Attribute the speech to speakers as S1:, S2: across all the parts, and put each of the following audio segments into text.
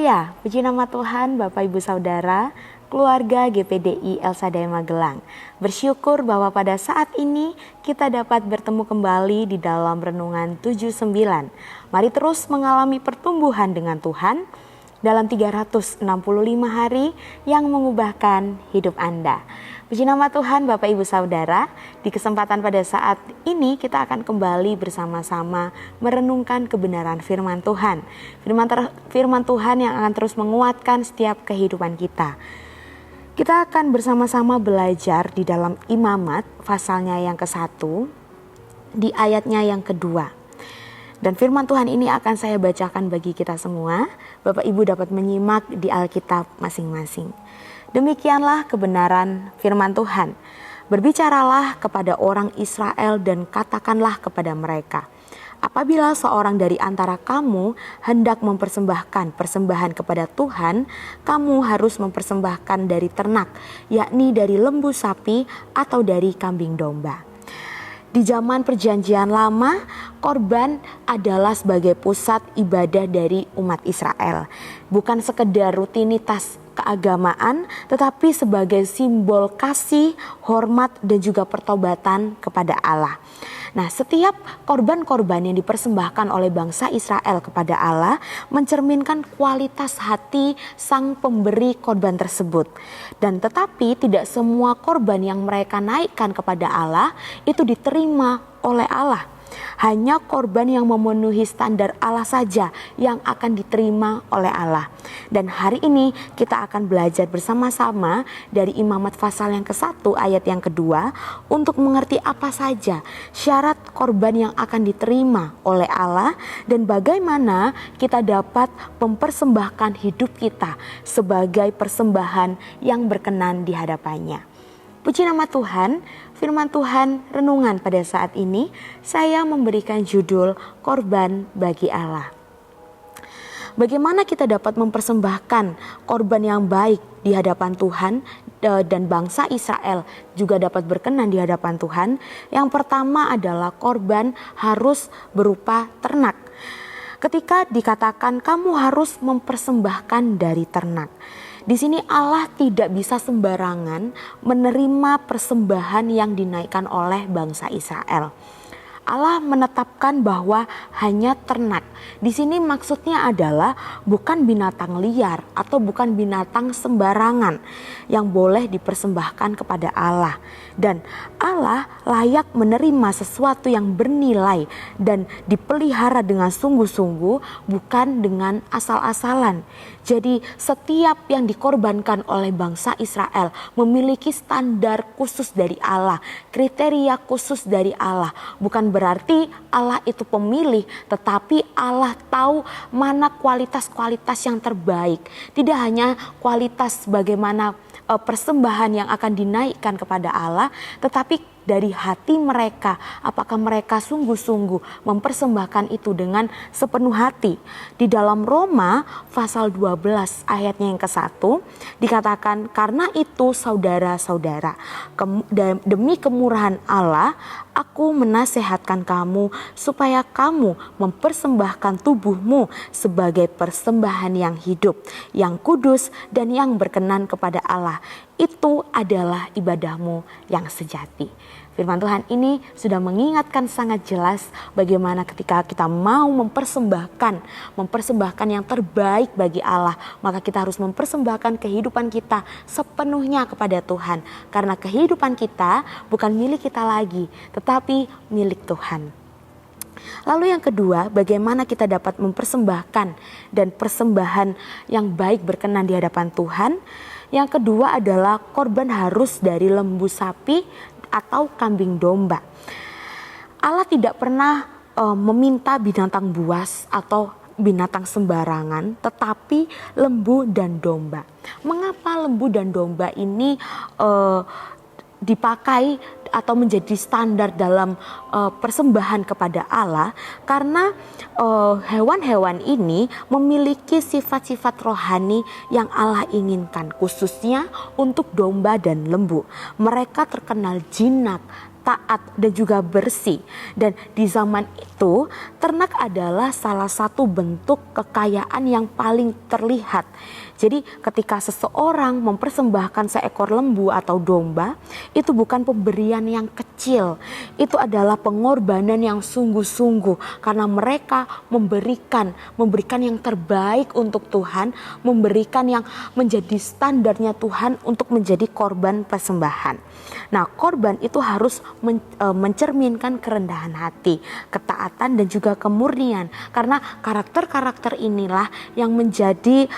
S1: Haleluya, puji nama Tuhan Bapak Ibu Saudara, keluarga GPDI El Shaddai Magelang. Bersyukur bahwa pada saat ini kita dapat bertemu kembali di dalam Renungan 79. Mari terus mengalami pertumbuhan dengan Tuhan dalam 365 hari yang mengubahkan hidup Anda. Puji nama Tuhan Bapak Ibu Saudara, di kesempatan pada saat ini kita akan kembali bersama-sama merenungkan kebenaran firman Tuhan. Firman Tuhan yang akan terus menguatkan setiap kehidupan kita. Kita akan bersama-sama belajar di dalam Imamat pasalnya yang ke-1, di ayatnya yang kedua. Dan firman Tuhan ini akan saya bacakan bagi kita semua. Bapak Ibu dapat menyimak di Alkitab masing-masing. Demikianlah kebenaran firman Tuhan. Berbicaralah kepada orang Israel dan katakanlah kepada mereka, apabila seorang dari antara kamu hendak mempersembahkan persembahan kepada Tuhan, kamu harus mempersembahkan dari ternak, yakni dari lembu sapi atau dari kambing domba. Di zaman Perjanjian Lama, korban adalah sebagai pusat ibadah dari umat Israel. Bukan sekedar rutinitas keagamaan, tetapi sebagai simbol kasih, hormat, dan juga pertobatan kepada Allah. Nah, setiap korban-korban yang dipersembahkan oleh bangsa Israel kepada Allah mencerminkan kualitas hati sang pemberi korban tersebut. Dan tetapi tidak semua korban yang mereka naikkan kepada Allah itu diterima oleh Allah. Hanya korban yang memenuhi standar Allah saja yang akan diterima oleh Allah. Dan hari ini kita akan belajar bersama-sama dari Imamat pasal yang ke-1 ayat yang kedua untuk mengerti apa saja syarat korban yang akan diterima oleh Allah dan bagaimana kita dapat mempersembahkan hidup kita sebagai persembahan yang berkenan di hadapannya. Puji nama Tuhan, firman Tuhan renungan pada saat ini saya memberikan judul Korban bagi Allah. Bagaimana kita dapat mempersembahkan korban yang baik di hadapan Tuhan dan bangsa Israel juga dapat berkenan di hadapan Tuhan? Yang pertama adalah korban harus berupa ternak. Ketika dikatakan kamu harus mempersembahkan dari ternak, di sini Allah tidak bisa sembarangan menerima persembahan yang dinaikkan oleh bangsa Israel. Allah menetapkan bahwa hanya ternak. Di sini maksudnya adalah bukan binatang liar atau bukan binatang sembarangan yang boleh dipersembahkan kepada Allah. Dan Allah layak menerima sesuatu yang bernilai dan dipelihara dengan sungguh-sungguh, bukan dengan asal-asalan. Jadi setiap yang dikorbankan oleh bangsa Israel memiliki standar khusus dari Allah, kriteria khusus dari Allah. Bukan berarti Allah itu pemilih, tetapi Allah tahu mana kualitas-kualitas yang terbaik. Tidak hanya kualitas bagaimana persembahan yang akan dinaikkan kepada Allah, tetapi dari hati mereka, apakah mereka sungguh-sungguh mempersembahkan itu dengan sepenuh hati. Di dalam Roma pasal 12 ayatnya yang ke-1 dikatakan, karena itu saudara-saudara, demi kemurahan Allah, aku menasehatkan kamu supaya kamu mempersembahkan tubuhmu sebagai persembahan yang hidup, yang kudus dan yang berkenan kepada Allah. Itu adalah ibadahmu yang sejati. Firman Tuhan ini sudah mengingatkan sangat jelas bagaimana ketika kita mau mempersembahkan yang terbaik bagi Allah, maka kita harus mempersembahkan kehidupan kita sepenuhnya kepada Tuhan. Karena kehidupan kita bukan milik kita lagi, tetapi milik Tuhan. Lalu yang kedua, bagaimana kita dapat mempersembahkan dan persembahan yang baik berkenan di hadapan Tuhan? Yang kedua adalah korban harus dari lembu sapi atau kambing domba. Allah tidak pernah meminta binatang buas atau binatang sembarangan, tetapi lembu dan domba. Mengapa lembu dan domba ini dipakai atau menjadi standar dalam persembahan kepada Allah? Karena hewan-hewan ini memiliki sifat-sifat rohani yang Allah inginkan, khususnya untuk domba dan lembu. Mereka terkenal jinak, taat dan juga bersih. Dan di zaman itu ternak adalah salah satu bentuk kekayaan yang paling terlihat. Jadi ketika seseorang mempersembahkan seekor lembu atau domba, itu bukan pemberian yang kecil, itu adalah pengorbanan yang sungguh-sungguh, karena mereka memberikan yang terbaik untuk Tuhan, memberikan yang menjadi standarnya Tuhan untuk menjadi korban persembahan. Nah, korban itu harus mencerminkan kerendahan hati, ketaatan dan juga kemurnian, karena karakter-karakter inilah yang menjadi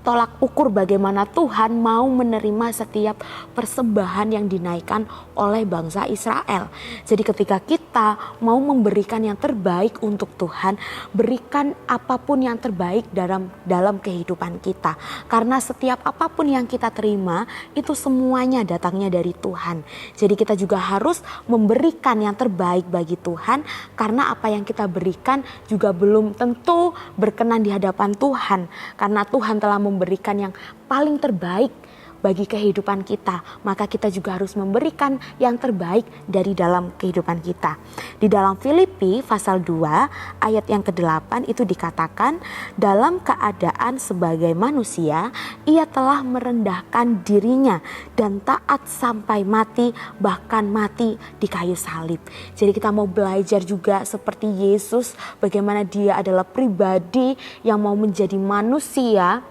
S1: tolak ukur bagaimana Tuhan mau menerima setiap persembahan yang dinaikkan oleh bangsa Israel. Jadi ketika kita mau memberikan yang terbaik untuk Tuhan, berikan apapun yang terbaik dalam kehidupan kita. Karena setiap apapun yang kita terima itu semuanya datangnya dari Tuhan. Jadi kita juga harus memberikan yang terbaik bagi Tuhan, karena apa yang kita berikan juga belum tentu berkenan di hadapan Tuhan. Karena Tuhan telah memberikan yang paling terbaik bagi kehidupan kita, maka kita juga harus memberikan yang terbaik dari dalam kehidupan kita. Di dalam Filipi pasal 2 ayat yang ke-8 itu dikatakan, dalam keadaan sebagai manusia, ia telah merendahkan dirinya dan taat sampai mati, bahkan mati di kayu salib. Jadi kita mau belajar juga seperti Yesus, bagaimana dia adalah pribadi yang mau menjadi manusia,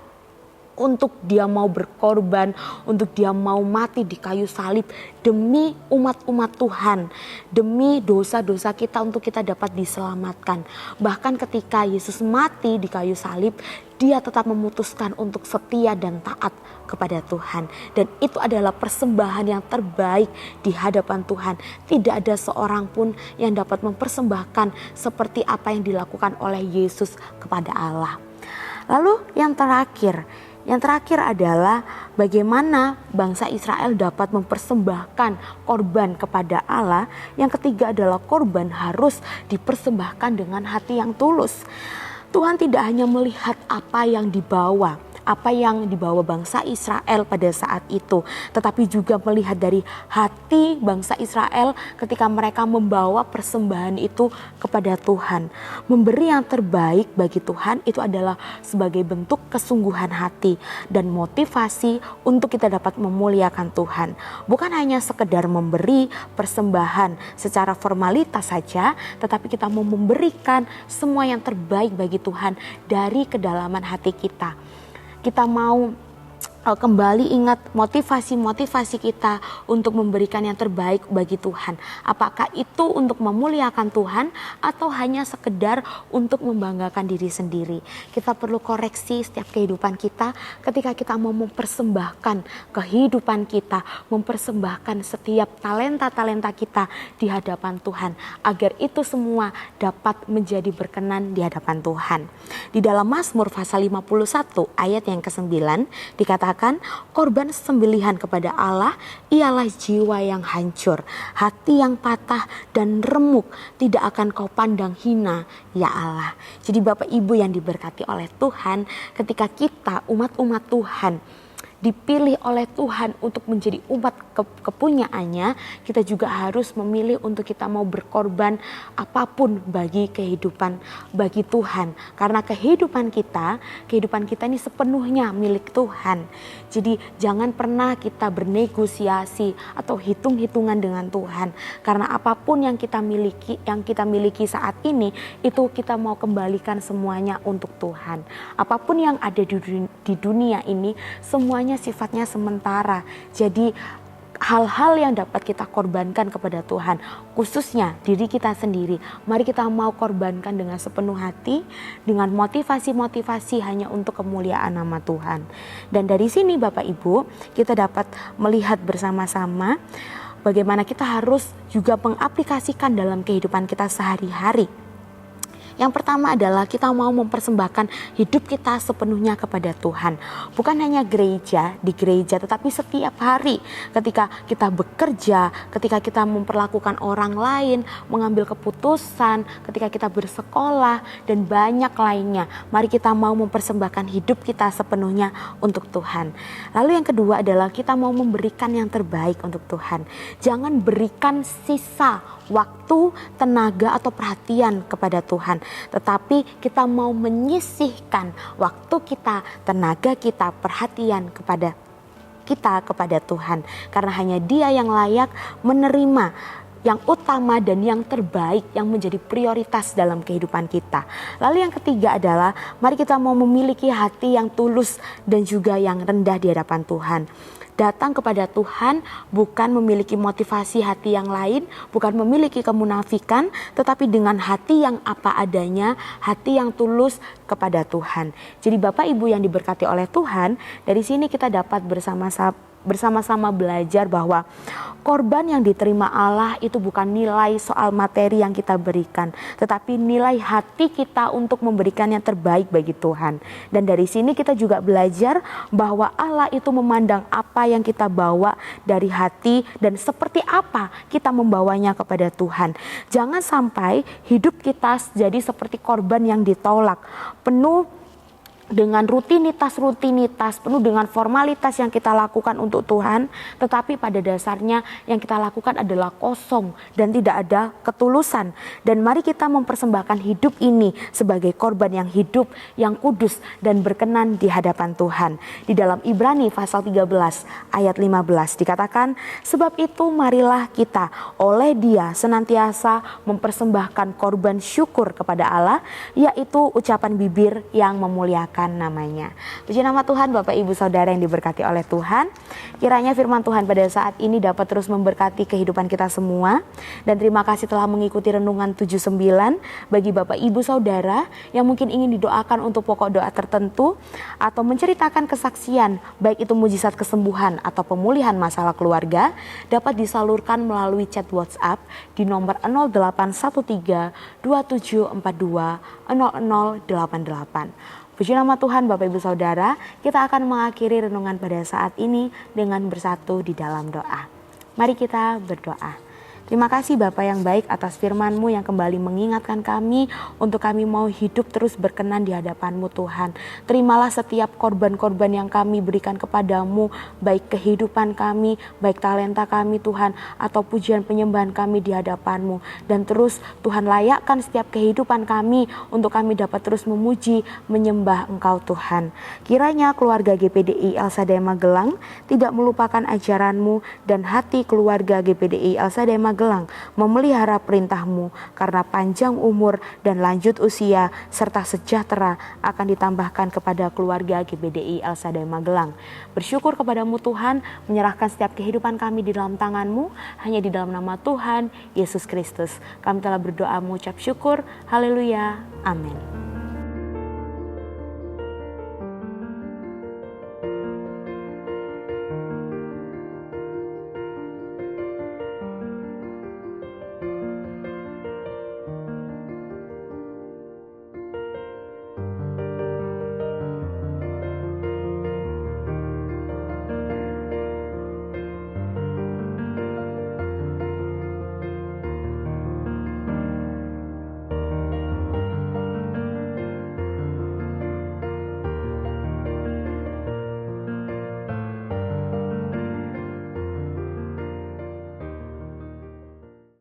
S1: untuk dia mau berkorban, untuk dia mau mati di kayu salib demi umat-umat Tuhan, demi dosa-dosa kita untuk kita dapat diselamatkan. Bahkan ketika Yesus mati di kayu salib, dia tetap memutuskan untuk setia dan taat kepada Tuhan. Dan itu adalah persembahan yang terbaik di hadapan Tuhan. Tidak ada seorang pun yang dapat mempersembahkan seperti apa yang dilakukan oleh Yesus kepada Allah. Lalu yang terakhir adalah bagaimana bangsa Israel dapat mempersembahkan korban kepada Allah. Yang ketiga adalah korban harus dipersembahkan dengan hati yang tulus. Tuhan tidak hanya melihat apa yang dibawa bangsa Israel pada saat itu, tetapi juga melihat dari hati bangsa Israel ketika mereka membawa persembahan itu kepada Tuhan. Memberi yang terbaik bagi Tuhan itu adalah sebagai bentuk kesungguhan hati dan motivasi untuk kita dapat memuliakan Tuhan. Bukan hanya sekedar memberi persembahan secara formalitas saja, tetapi kita mau memberikan semua yang terbaik bagi Tuhan dari kedalaman hati kita. Kita mau kembali ingat motivasi kita untuk memberikan yang terbaik bagi Tuhan. Apakah itu untuk memuliakan Tuhan atau hanya sekedar untuk membanggakan diri sendiri? Kita perlu koreksi setiap kehidupan kita ketika kita mau mempersembahkan kehidupan kita, mempersembahkan setiap talenta-talenta kita di hadapan Tuhan, agar itu semua dapat menjadi berkenan di hadapan Tuhan. Di dalam Mazmur pasal 51 ayat yang ke-9 dikatakan, korban sembelihan kepada Allah ialah jiwa yang hancur, hati yang patah dan remuk, tidak akan kau pandang hina, ya Allah. Jadi Bapak Ibu yang diberkati oleh Tuhan, ketika kita umat-umat Tuhan dipilih oleh Tuhan untuk menjadi umat kepunyaannya, kita juga harus memilih untuk kita mau berkorban apapun bagi Tuhan. Karena kehidupan kita ini sepenuhnya milik Tuhan. Jadi jangan pernah kita bernegosiasi atau hitung-hitungan dengan Tuhan. Karena apapun yang kita miliki saat ini, itu kita mau kembalikan semuanya untuk Tuhan. Apapun yang ada di dunia ini, semuanya sifatnya sementara. Jadi hal-hal yang dapat kita korbankan kepada Tuhan, khususnya diri kita sendiri, mari kita mau korbankan dengan sepenuh hati, dengan motivasi hanya untuk kemuliaan nama Tuhan. Dan dari sini Bapak Ibu, kita dapat melihat bersama-sama bagaimana kita harus juga mengaplikasikan dalam kehidupan kita sehari-hari. Yang pertama adalah kita mau mempersembahkan hidup kita sepenuhnya kepada Tuhan. Bukan hanya di gereja, tetapi setiap hari ketika kita bekerja, ketika kita memperlakukan orang lain, mengambil keputusan, ketika kita bersekolah, dan banyak lainnya. Mari kita mau mempersembahkan hidup kita sepenuhnya untuk Tuhan. Lalu yang kedua adalah kita mau memberikan yang terbaik untuk Tuhan. Jangan berikan sisa waktu, tenaga, atau perhatian kepada Tuhan, tetapi kita mau menyisihkan waktu kita, tenaga kita, perhatian kepada Tuhan, karena hanya Dia yang layak menerima yang utama dan yang terbaik yang menjadi prioritas dalam kehidupan kita. Lalu yang ketiga adalah mari kita mau memiliki hati yang tulus dan juga yang rendah di hadapan Tuhan. Datang kepada Tuhan bukan memiliki motivasi hati yang lain, bukan memiliki kemunafikan, tetapi dengan hati yang apa adanya, hati yang tulus kepada Tuhan. Jadi Bapak Ibu yang diberkati oleh Tuhan, dari sini kita dapat bersama-sama belajar bahwa korban yang diterima Allah itu bukan nilai soal materi yang kita berikan, tetapi nilai hati kita untuk memberikan yang terbaik bagi Tuhan. Dan dari sini kita juga belajar bahwa Allah itu memandang apa yang kita bawa dari hati dan seperti apa kita membawanya kepada Tuhan. Jangan sampai hidup kita jadi seperti korban yang ditolak, penuh dengan rutinitas, penuh dengan formalitas yang kita lakukan untuk Tuhan, tetapi pada dasarnya yang kita lakukan adalah kosong dan tidak ada ketulusan. Dan mari kita mempersembahkan hidup ini sebagai korban yang hidup, yang kudus dan berkenan di hadapan Tuhan. Di dalam Ibrani pasal 13 ayat 15 dikatakan, sebab itu marilah kita oleh Dia senantiasa mempersembahkan korban syukur kepada Allah, yaitu ucapan bibir yang memuliakan namanya. Puji nama Tuhan, Bapak Ibu Saudara yang diberkati oleh Tuhan. Kiranya firman Tuhan pada saat ini dapat terus memberkati kehidupan kita semua. Dan terima kasih telah mengikuti renungan 79 bagi Bapak Ibu Saudara yang mungkin ingin didoakan untuk pokok doa tertentu atau menceritakan kesaksian, baik itu mujizat kesembuhan atau pemulihan masalah keluarga, dapat disalurkan melalui chat WhatsApp di nomor 0813 2742 0088. Puji nama Tuhan, Bapak Ibu Saudara, kita akan mengakhiri renungan pada saat ini dengan bersatu di dalam doa. Mari kita berdoa. Terima kasih Bapa yang baik atas firman-Mu yang kembali mengingatkan kami untuk kami mau hidup terus berkenan di hadapan-Mu Tuhan. Terimalah setiap korban-korban yang kami berikan kepadamu, baik kehidupan kami, baik talenta kami Tuhan, atau pujian penyembahan kami di hadapan-Mu. Dan terus Tuhan layakkan setiap kehidupan kami untuk kami dapat terus memuji, menyembah Engkau Tuhan. Kiranya keluarga GPDI El Shaddai Magelang tidak melupakan ajaran-Mu dan hati keluarga GPDI El Shaddai Magelang memelihara perintah-Mu, karena panjang umur dan lanjut usia serta sejahtera akan ditambahkan kepada keluarga GPDI El Shaddai Magelang. Bersyukur kepadamu Tuhan, menyerahkan setiap kehidupan kami di dalam tangan-Mu, hanya di dalam nama Tuhan Yesus Kristus. Kami telah berdoa mengucap syukur, haleluya, amin.